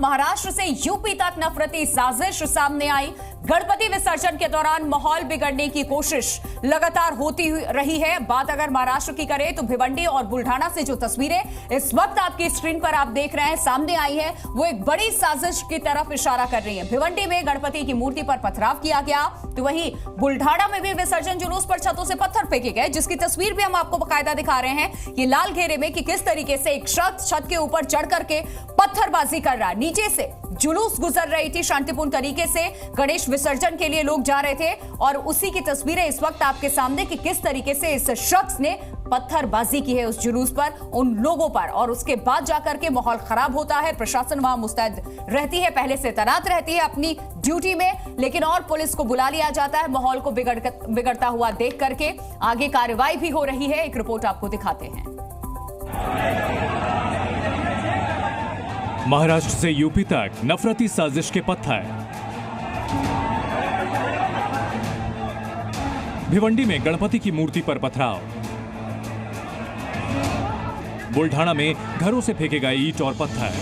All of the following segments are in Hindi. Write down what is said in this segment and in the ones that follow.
महाराष्ट्र से यूपी तक नफरती साजिश सामने आई। गणपति विसर्जन के दौरान माहौल बिगड़ने की कोशिश लगातार होती रही है। बात अगर महाराष्ट्र की करें तो भिवंडी और बुल्ढाना से जो तस्वीरें इस वक्त आपकी स्क्रीन पर आप देख रहे हैं सामने आई है, वो एक बड़ी साजिश की तरफ इशारा कर रही है। भिवंडी में गणपति की मूर्ति पर पथराव किया गया, तो वहीं बुल्ढाना में भी विसर्जन जुलूस पर छतों से पत्थर फेंके गए, जिसकी तस्वीर भी हम आपको बाकायदा दिखा रहे हैं। ये लाल घेरे में कि किस तरीके से एक शख्स छत के ऊपर चढ़ करके पत्थरबाजी कर रहा है। नीचे से जुलूस गुजर रही थी शांतिपूर्ण तरीके से, गणेश विसर्जन के लिए लोग जा रहे थे और उसी की तस्वीरें इस वक्त आपके सामने कि किस तरीके से इस शख्स ने पत्थरबाजी की है उस जुलूस पर, उन लोगों पर, और उसके बाद जाकर के माहौल खराब होता है। प्रशासन वहां मुस्तैद रहती है, पहले से तैनात रहती है अपनी ड्यूटी में, लेकिन और पुलिस को बुला लिया जाता है माहौल को बिगड़ता हुआ देख करके। आगे कार्रवाई भी हो रही है, एक रिपोर्ट आपको दिखाते हैं। महाराष्ट्र से यूपी तक नफरती साजिश के पत्थर। भिवंडी में गणपति की मूर्ति पर पथराव। बुल्ढाना में घरों से फेंके गए ईंट और पत्थर।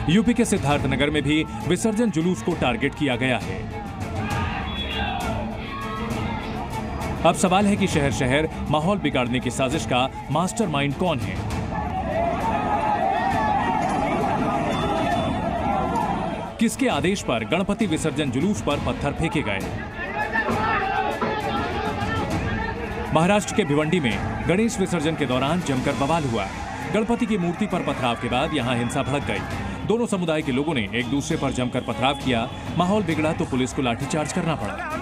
यूपी के सिद्धार्थनगर में भी विसर्जन जुलूस को टारगेट किया गया है। अब सवाल है कि शहर शहर माहौल बिगाड़ने की साजिश का मास्टरमाइंड कौन है? किसके आदेश पर गणपति विसर्जन जुलूस पर पत्थर फेंके गए? महाराष्ट्र के भिवंडी में गणेश विसर्जन के दौरान जमकर बवाल हुआ। गणपति की मूर्ति पर पथराव के बाद यहां हिंसा भड़क गई। दोनों समुदाय के लोगों ने एक दूसरे पर जमकर पथराव किया। माहौल बिगड़ा तो पुलिस को लाठीचार्ज करना पड़ा।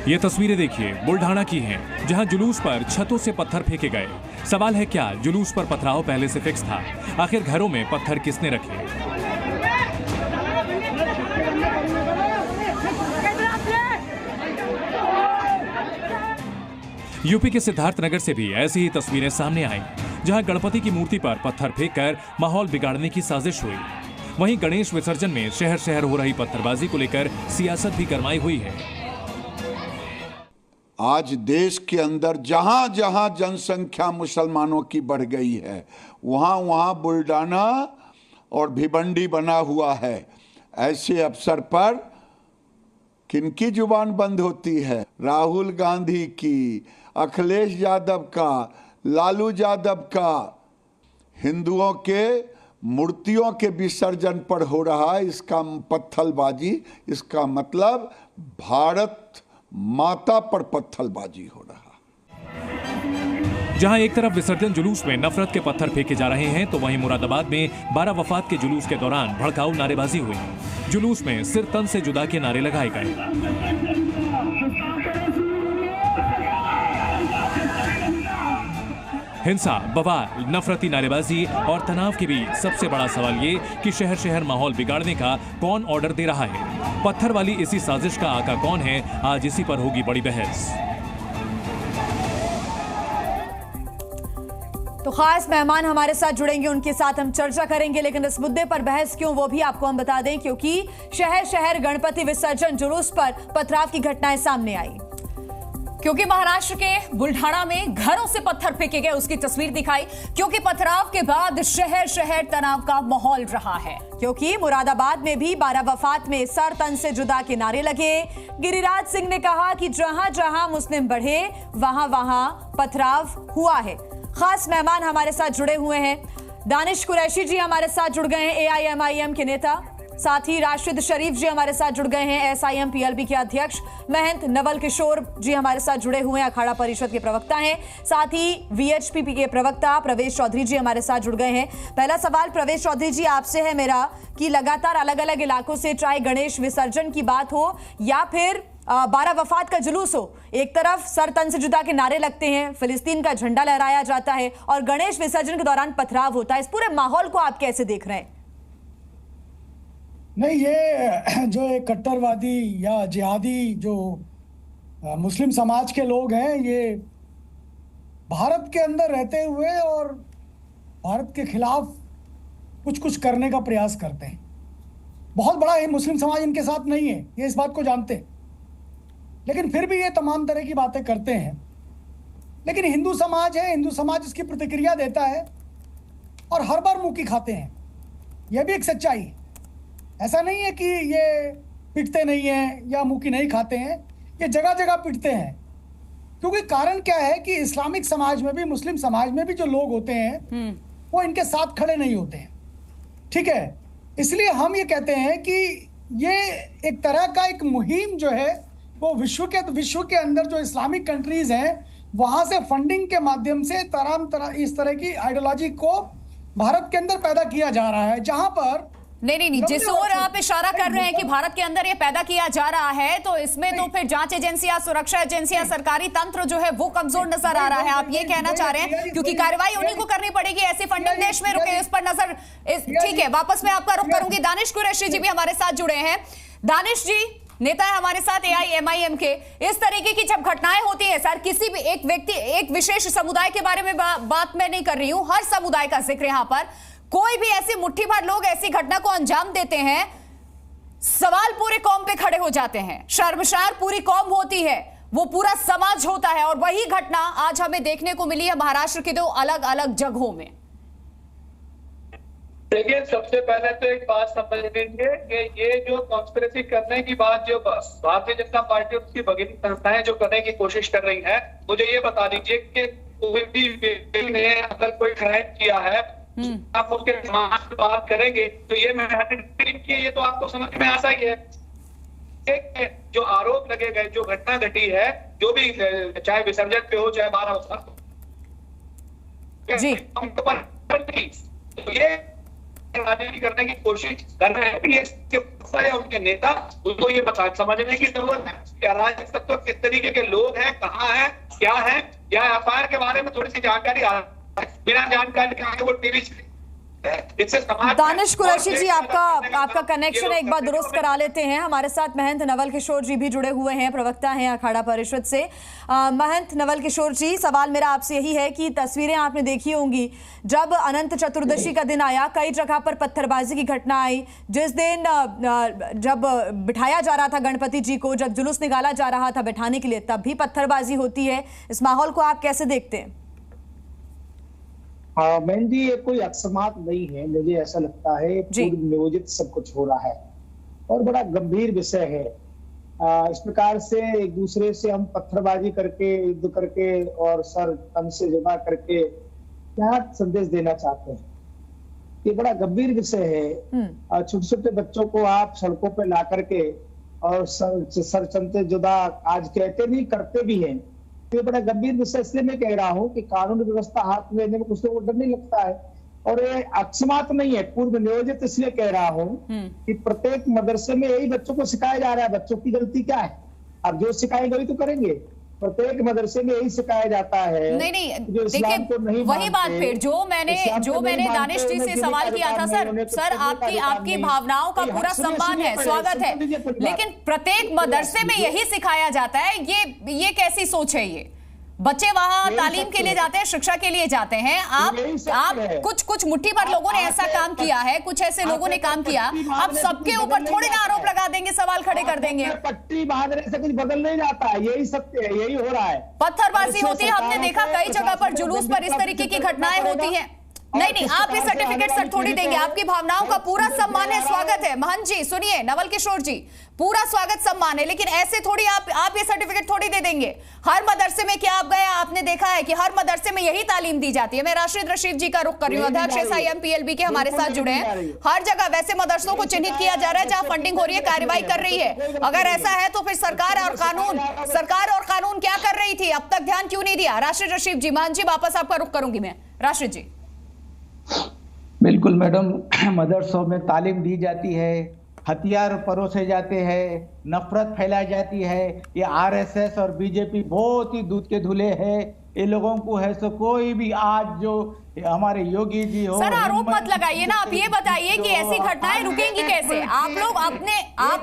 ये तस्वीरें देखिए बुल्ढाना की हैं, जहां जुलूस पर छतों से पत्थर फेंके गए। सवाल है, क्या जुलूस पर पथराव पहले से फिक्स था? आखिर घरों में पत्थर किसने रखे? यूपी के सिद्धार्थनगर से भी ऐसी ही तस्वीरें सामने आई, जहां गणपति की मूर्ति पर पत्थर फेंककर माहौल बिगाड़ने की साजिश हुई। वहीं गणेश विसर्जन में शहर शहर हो रही पत्थरबाजी को लेकर सियासत भी गरमाई हुई है। आज देश के अंदर जहां जहां जनसंख्या मुसलमानों की बढ़ गई है, वहां वहां बुल्ढाना और भिवंडी बना हुआ है। ऐसे अवसर पर किनकी जुबान बंद होती है? राहुल गांधी की, अखिलेश यादव का, लालू यादव का। हिंदुओं के मूर्तियों के विसर्जन पर हो रहा है इसका पत्थरबाजी। इसका मतलब भारत माता पर पत्थरबाजी हो रहा। जहां एक तरफ विसर्जन जुलूस में नफरत के पत्थर फेंके जा रहे हैं, तो वहीं मुरादाबाद में 12 वफात के जुलूस के दौरान भड़काऊ नारेबाजी हुई। जुलूस में सिर तन से जुदा के नारे लगाए गए। हिंसा, बवाल, नफरती नारेबाजी और तनाव के बीच सबसे बड़ा सवाल ये कि शहर शहर माहौल बिगाड़ने का कौन ऑर्डर दे रहा है? पत्थर वाली इसी साजिश का आका कौन है? आज इसी पर होगी बड़ी बहस। तो खास मेहमान हमारे साथ जुड़ेंगे, उनके साथ हम चर्चा करेंगे, लेकिन इस मुद्दे पर बहस क्यों वो भी आपको हम बता दें, क्योंकि शहर शहर गणपति विसर्जन जुलूस पर पथराव की घटनाएं सामने आई। क्योंकि महाराष्ट्र के बुल्ढाना में घरों से पत्थर फेंके गए, उसकी तस्वीर दिखाई। क्योंकि पथराव के बाद शहर शहर तनाव का माहौल रहा है। क्योंकि मुरादाबाद में भी 12 वफात में सर तन से जुदा के नारे लगे। गिरिराज सिंह ने कहा कि जहां जहां मुस्लिम बढ़े वहां वहां पथराव हुआ है। खास मेहमान हमारे साथ जुड़े हुए हैं। दानिश कुरैशी जी हमारे साथ जुड़ गए हैं, AIMIM के नेता। साथ ही राशिद शरीफ जी हमारे साथ जुड़ गए हैं, SIM PLB के अध्यक्ष। महंत नवल किशोर जी हमारे साथ जुड़े हुए हैं, अखाड़ा परिषद के प्रवक्ता हैं। साथ ही VHP के प्रवक्ता प्रवेश चौधरी जी हमारे साथ जुड़ गए हैं। पहला सवाल प्रवेश चौधरी जी आपसे है मेरा कि लगातार अलग अलग इलाकों से चाहे गणेश विसर्जन की बात हो या फिर 12 वफात का जुलूस हो, एक तरफ सर तन से जुदा के नारे लगते हैं, फिलिस्तीन का झंडा लहराया जाता है और गणेश विसर्जन के दौरान पथराव होता है। इस पूरे माहौल को आप कैसे देख रहे हैं? नहीं, ये जो एक कट्टरवादी या जिहादी जो मुस्लिम समाज के लोग हैं, ये भारत के अंदर रहते हुए और भारत के खिलाफ कुछ कुछ करने का प्रयास करते हैं। बहुत बड़ा ये मुस्लिम समाज इनके साथ नहीं है, ये इस बात को जानते हैं, लेकिन फिर भी ये तमाम तरह की बातें करते हैं। लेकिन हिंदू समाज है, हिंदू समाज इसकी प्रतिक्रिया देता है और हर बार मुंह की खाते हैं। यह भी एक सच्चाई है। ऐसा नहीं है कि ये पिटते नहीं हैं या मुंह की नहीं खाते हैं, ये जगह जगह पिटते हैं। क्योंकि कारण क्या है कि इस्लामिक समाज में भी, मुस्लिम समाज में भी जो लोग होते हैं वो इनके साथ खड़े नहीं होते हैं। ठीक है, इसलिए हम ये कहते हैं कि ये एक तरह का एक मुहिम जो है वो विश्व के अंदर जो इस्लामिक कंट्रीज हैं वहां से फंडिंग के माध्यम से इस तरह की आइडियोलॉजी को भारत के अंदर पैदा किया जा रहा है, जहां पर नहीं, जिस ओर आप इशारा कर रहे हैं कि भारत के अंदर ये पैदा किया जा रहा है, तो इसमें तो फिर जांच एजेंसियां, सुरक्षा एजेंसियां, सरकारी तंत्र जो है वो कमजोर नजर आ रहा है। आप ये कहना चाह रहे हैं क्योंकि कार्रवाई उन्हीं को करनी पड़ेगी, ऐसी फंडिंग देश में रुके, इस पर नजर। ठीक है, वापस मैं आपका रुख करूंगी। दानिश कुरैशी जी भी हमारे साथ जुड़े हैं। दानिश जी, नेता है हमारे साथ AIMIM के। इस तरीके की जब घटनाएं होती हैं सर, किसी भी एक व्यक्ति, एक विशेष समुदाय के बारे में बात मैं नहीं कर रही हूं, हर समुदाय का जिक्र यहां पर, कोई भी ऐसी मुट्ठी भर लोग ऐसी घटना को अंजाम देते हैं, सवाल पूरे कौम पे खड़े हो जाते हैं, शर्मसार पूरी कौम होती है, वो पूरा समाज होता है। और वही घटना आज हमें देखने को मिली है महाराष्ट्र के 2 अलग अलग जगहों में। देखिए, सबसे पहले तो एक बात समझ लीजिए कि ये जो कॉन्स्पिरेसी करने की बात जो भारतीय जनता पार्टी और उसकी भगिनी संस्थाएं जो करने की कोशिश कर रही हैं, मुझे ये बता दीजिए कि कोई भी व्यक्ति ने अगर कोई क्राइम किया है, आप उसके समाज से बात करेंगे तो ये ये तो आपको समझ में आता ही है। जो आरोप लगे गए, जो घटना घटी है, जो भी चाहे विसर्जन पे हो चाहे 12 हो, तो ये राजनीति करने की कोशिश कर रहे हैं। उनके नेता उनको ये बता समझने की जरूरत है कि अराजक तत्व किस तरीके के लोग हैं, कहाँ हैं, क्या है, या एफआईआर के बारे में थोड़ी सी जानकारी बिना जानकारी के आगे वो टीवी। दानिश कुरैशी जी, आपका कनेक्शन एक बार दुरुस्त करा लेते हैं। हमारे साथ महंत नवल किशोर जी भी जुड़े हुए हैं, प्रवक्ता हैं अखाड़ा परिषद से। महंत नवल किशोर जी, सवाल मेरा आपसे यही है कि तस्वीरें आपने देखी होंगी, जब अनंत चतुर्दशी का दिन आया, कई जगह पर पत्थरबाजी की घटना आई। जिस दिन जब बिठाया जा रहा था गणपति जी को, जब जुलूस निकाला जा रहा था बैठाने के लिए, तब भी पत्थरबाजी होती है। इस माहौल को आप कैसे देखते हैं? बहन जी, ये कोई अकस्मात नहीं है, मुझे ऐसा लगता है पूर्व नियोजित सब कुछ हो रहा है और बड़ा गंभीर विषय है। इस प्रकार से एक दूसरे से हम पत्थरबाजी करके, युद्ध करके और सर तन से जुदा करके क्या संदेश देना चाहते हैं? ये बड़ा गंभीर विषय है। छोटे छोटे बच्चों को आप सड़कों पे ला करके और सर तन से जुदा आज कहते नहीं, करते भी हैं। ये बड़ा गंभीर विषय इसलिए मैं कह रहा हूँ कि कानून व्यवस्था हाथ में लेने में कुछ लोगों को डर नहीं लगता है और ये अकस्मात नहीं है, पूर्व नियोजित। इसलिए कह रहा हूँ कि प्रत्येक मदरसे में यही बच्चों को सिखाया जा रहा है। बच्चों की गलती क्या है? अब जो सिखाएंगे वही तो करेंगे। प्रत्येक मदरसे में यही सिखाया जाता है। नहीं, देखिए वही बात फिर जो मैंने दानिश जी से सवाल किया था सर आपकी भावनाओं का पूरा सम्मान है, स्वागत है, लेकिन प्रत्येक मदरसे में यही सिखाया जाता है, ये कैसी सोच है? ये बच्चे वहां तालीम के लिए जाते हैं, शिक्षा के लिए जाते हैं। आप कुछ मुट्ठी भर लोगों ने ऐसा काम किया है, कुछ ऐसे लोगों ने काम किया, आप सबके ऊपर थोड़ी ना आरोप लगा देंगे, सवाल खड़े कर देंगे। पट्टी बांधने से कुछ बदल नहीं जाता है, यही सत्य है, यही हो रहा है। पत्थरबाजी होती है, हमने देखा कई जगह पर जुलूस पर इस तरीके की घटनाएं होती हैं। नहीं, आप ये सर्टिफिकेट सर थोड़ी देंगे, आपकी भावनाओं का पूरा सम्मान है, स्वागत है। महंत जी सुनिए, नवल किशोर जी, पूरा स्वागत सम्मान है, लेकिन ऐसे थोड़ी आप ये सर्टिफिकेट थोड़ी दे देंगे। हर मदरसे में क्या आप गए, आपने देखा है कि हर मदरसे में यही तालीम दी जाती है। मैं राशिद रशीद जी का रुख कर रही हूँ, अध्यक्ष SIMPLB के हमारे साथ जुड़े हैं। हर जगह वैसे मदरसों को चिन्हित किया जा रहा है जहां फंडिंग हो रही है, कार्रवाई कर रही है। अगर ऐसा है तो फिर सरकार और कानून क्या कर रही थी, अब तक ध्यान क्यों नहीं दिया? राशिद रशीद जी, महंत जी वापस आपका रुख करूंगी मैं। राशिद जी। बिल्कुल मैडम, मदरसों में तालीम दी जाती है, हथियार परोसे जाते हैं, नफरत फैलाई जाती है। ये RSS और BJP बहुत ही दूध के धुले हैं। ये लोगों को है सो कोई भी आज जो हमारे योगी जी हो, सर आरोप मत लगाइए ना, आप ये बताइए कि ऐसी घटनाएं रुकेंगी कैसे? आप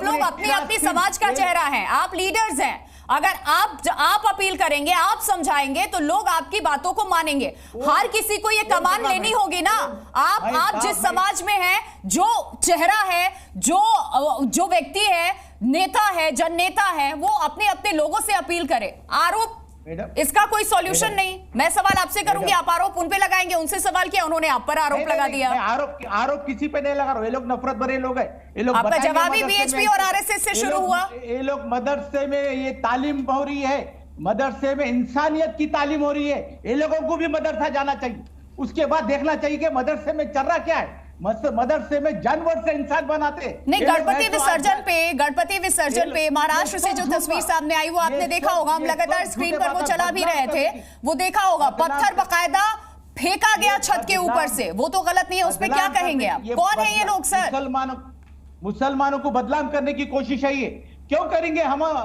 लोग अपनी समाज का चेहरा हैं, आप लीडर्स हैं। अगर आप अपील करेंगे, आप समझाएंगे तो लोग आपकी बातों को मानेंगे। हर किसी को ये कमान लेनी होगी ना। आप जिस समाज में हैं, जो चेहरा है, जो व्यक्ति है, नेता है, जननेता है, वो अपने लोगों से अपील करे। आरोप इसका कोई सॉल्यूशन नहीं। मैं सवाल आपसे करूंगी, आप आरोप उन पे लगाएंगे, उनसे सवाल किया, उन्होंने आप पर आरोप लगा दिया। आरोप किसी पे नहीं लगा रहा, ये लोग नफरत भरे लोग हैं। ये लोग आपका जवाब ही बीएचपी और आरएसएस से शुरू हुआ। ये लोग मदरसे में ये तालीम हो रही है, मदरसे में इंसानियत की तालीम हो रही है। ये लोगों को भी मदरसा जाना चाहिए, उसके बाद देखना चाहिए कि मदरसे में चल रहा क्या है। मदरसे में जानवर से इंसान बनाते नहीं। गणपति विसर्जन पे महाराष्ट्र से जो तस्वीर सामने आई वो आपने देखा होगा, हम लगातार स्क्रीन पर वो चला भी रहे थे, वो देखा होगा। पत्थर बकायदा फेंका गया छत के ऊपर से, वो तो गलत नहीं है, उस पर क्या कहेंगे आप? कौन है ये लोग सर? मुसलमानों को बदनाम करने की कोशिश है ये। क्यों करेंगे? हमारा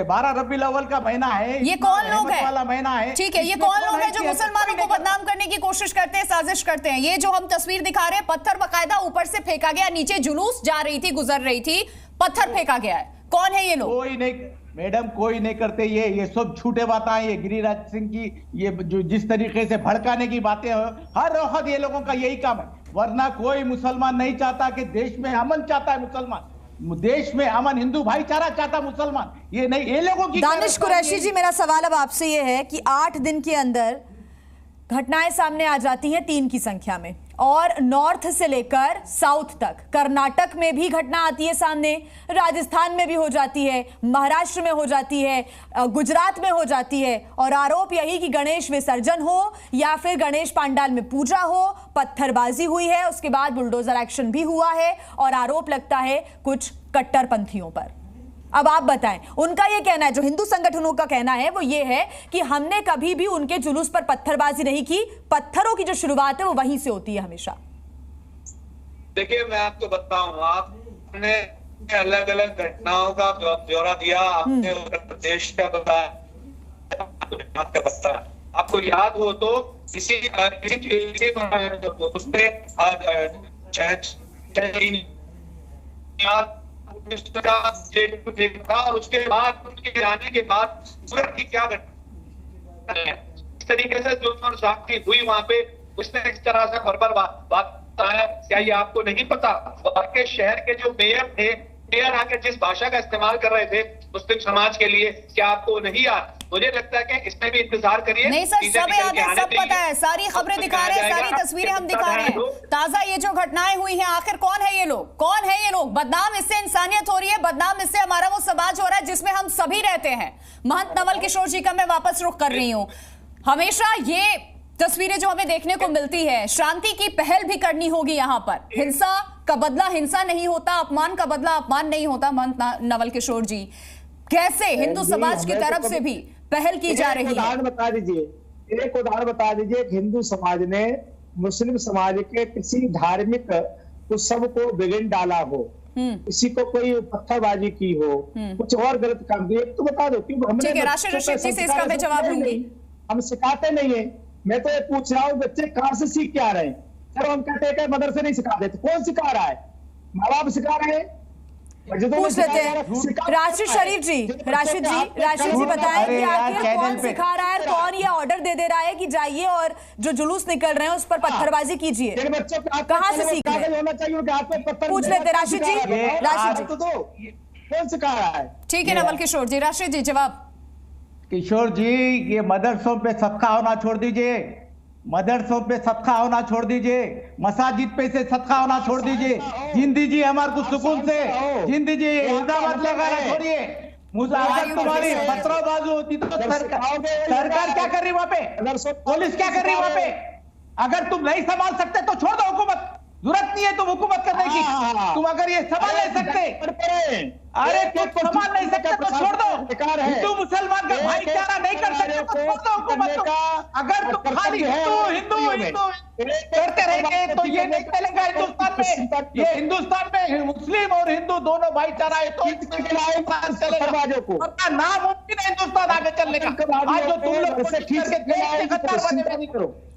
12 रबीउल अव्वल का महीना है, ये कौन लोग हैं वाला महीना है, ठीक है, ये कौन लोग हैं जो मुसलमानों को बदनाम करने की कोशिश करते हैं, साजिश करते हैं? ये जो हम तस्वीर दिखा रहे हैं, पत्थर बकायदा ऊपर से फेंका गया, नीचे जुलूस जा रही थी, गुजर रही थी, पत्थर फेंका गया है। कौन है ये लोग? कोई नहीं मैडम, कोई नहीं करते ये सब झूठे बातें हैं। ये गिरिराज सिंह की ये जो जिस तरीके से भड़काने की बातें हर वक्त ये लोगों का यही काम है। वरना कोई मुसलमान नहीं चाहता कि देश में अमन चाहता है, मुसलमान देश में अमन, हिंदू भाईचारा चाहता मुसलमान, ये नहीं, ये लोगों की। दानिश कुरैशी जी, मेरा सवाल अब आपसे ये है कि 8 दिन के अंदर घटनाएं सामने आ जाती हैं 3 की संख्या में, और नॉर्थ से लेकर साउथ तक, कर्नाटक में भी घटना आती है सामने, राजस्थान में भी हो जाती है, महाराष्ट्र में हो जाती है, गुजरात में हो जाती है, और आरोप यही कि गणेश विसर्जन हो या फिर गणेश पंडाल में पूजा हो, पत्थरबाजी हुई है, उसके बाद बुलडोजर एक्शन भी हुआ है, और आरोप लगता है कुछ कट्टरपंथियों पर। अब आप बताएं, उनका ये कहना है, जो हिंदू संगठनों का कहना है वो ये है कि हमने कभी भी उनके जुलूस पर पत्थरबाजी नहीं की, पत्थरों की जो शुरुआत है वो वहीं से होती है हमेशा। देखिए, मैं आपको बताऊं, आपने अलग अलग घटनाओं का ब्यौरा दिया, आपने उत्तर प्रदेश का बताया, आपको याद हो तो किसी और उसके बाद उनके आने के बाद सूरत की क्या घटना है, इस तरीके से जो साक्षी हुई वहां पे, उसने इस तरह से खबर बात है। क्या ये आपको नहीं पता? आपके शहर के जो मेयर थे, मेयर आके जिस भाषा का इस्तेमाल कर रहे थे मुस्लिम समाज के लिए, क्या आपको नहीं याद? मुझे लगता है कि इसमें भी इंतजार करिए। नहीं सर, सब याद है, सब पता है, सारी खबरें दिखा रहे हैं, सारी तस्वीरें हम दिखा रहे हैं। ताजा ये जो घटनाएं हुई हैं, आखिर कौन है ये लोग? कौन है ये लोग? बदनाम इससे इंसानियत हो रही है, बदनाम इससे हमारा वो समाज हो रहा है जिसमें हम सभी रहते हैं। महंत नवल किशोर जी का मैं वापस रुख कर रही हूँ। हमेशा ये तस्वीरें जो हमें देखने को मिलती है, शांति की पहल भी करनी होगी यहाँ पर। हिंसा का बदला हिंसा नहीं होता, अपमान का बदला अपमान नहीं होता। महंत नवल किशोर जी, कैसे हिंदू समाज की तरफ से भी पहल की जा रही है? एक उदाहरण बता दीजिए, हिंदू समाज ने मुस्लिम समाज के किसी धार्मिक उत्सव को बिगड़ डाला हो, किसी को कोई पत्थरबाजी की हो, कुछ और गलत काम किए तो बता दो। क्योंकि हमने राशिद रशीद जी से इसका मैं जवाब दूंगी। हम सिखाते नहीं है। मैं तो ये पूछ रहा हूँ, बच्चे कहाँ से सीख के आ रहे हैं? चलो हम कहते हैं मदरसे नहीं सिखा देते, कौन सिखा रहा है? माँ बाप सिखा रहे हैं। पूछ लेते हैं राशिद शरीफ जी, राशिद जी बताएं कि आखिर कौन सिखा रहा है, कौन ये ऑर्डर दे रहा है कि जाइए और जो जुलूस निकल रहे हैं उस पर पत्थरबाजी कीजिए? कहाँ से सीख रहे हैं? पूछ लेते राशिद जी, कौन सिखा रहा है? ठीक है नवल किशोर जी। राशिद जी जवाब। किशोर जी, ये मदरसों पे सदका होना छोड़ दीजिए, मदरसों पे सदका होना छोड़ दीजिए, मसाजिद पे से सदका होना छोड़ दीजिए। जिन दीजिए हमारे को सुकून से, जिन दीजिए इल्जाम लगाना छोड़िए। अगर तुम्हारी पत्थरबाजी होती तो सरकार क्या कर रही वहां पे? पुलिस क्या कर रही वहां पे? अगर तुम नहीं संभाल सकते तो छोड़ दो हुकूमत, जरूरत नहीं है तुम हुकूमत करने की। तुम अगर ये संभाल नहीं सकते, अरे तुम संभाल नहीं सकते तो छोड़ दो। हिंदू मुसलमान का भाईचारा नहीं कर सकते तो छोड़ दो हुकूमत को। अगर तुम खाली हिंदू करते रहेंगे तो ये नहीं चलेगा हिंदुस्तान में। ये हिंदुस्तान में मुस्लिम और हिंदू दोनों भाईचारा है तो चलेगा। नामुमकिन है हिंदुस्तान आगे चलने का। आज जो तुम लोग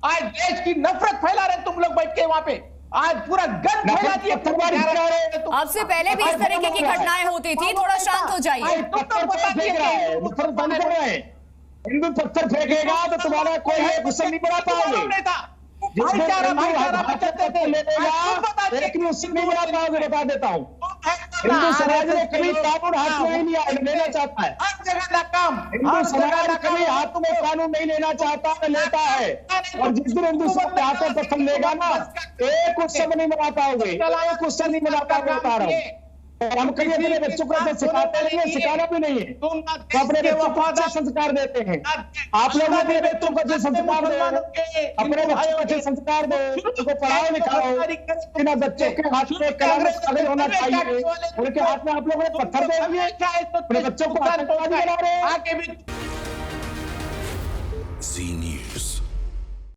आज देश की नफरत फैला रहे तुम लोग बैठ के वहां पे, आज पूरा गन फैला दिया। आपसे पहले भी इस तरीके की घटनाएं होती थी, थोड़ा शांत हो जाइए। हिंदू पत्थर फेंकेगा तो तुम्हारा कोई गुस्सा नहीं बना पाओगे। भाईचारा बता देता हूँ। हिंदू समाज ने कभी कानून हाथ में नहीं लेना चाहता है, हर जगह नाकाम, हिंदू समाज कभी हाथ में कानून नहीं लेना चाहता है, लेता है। और जिस दिन हिंदू समाज के हाथों पत्थर लेगा ना, एक उत्सव नहीं मना पाओगे, एक उत्सव नहीं मना पाओगे, बता रहा हूँ। हम कभी अपने बच्चों को ऐसे सिखाते नहीं है, सिखाना भी नहीं है, तो अपने बच्चों को अच्छे संस्कार देते हैं। आप लोग अपने बच्चों को अच्छे संस्कार दो, अपने बच्चों को अच्छे संस्कार दो, उनको पढ़ाओ लिखाओ। इन बच्चों के हाथ में कलम कागज होना चाहिए, उनके हाथ में आप लोगों ने पत्थर दे दिए, अपने बच्चों को आतंकवादी बना रहे हैं।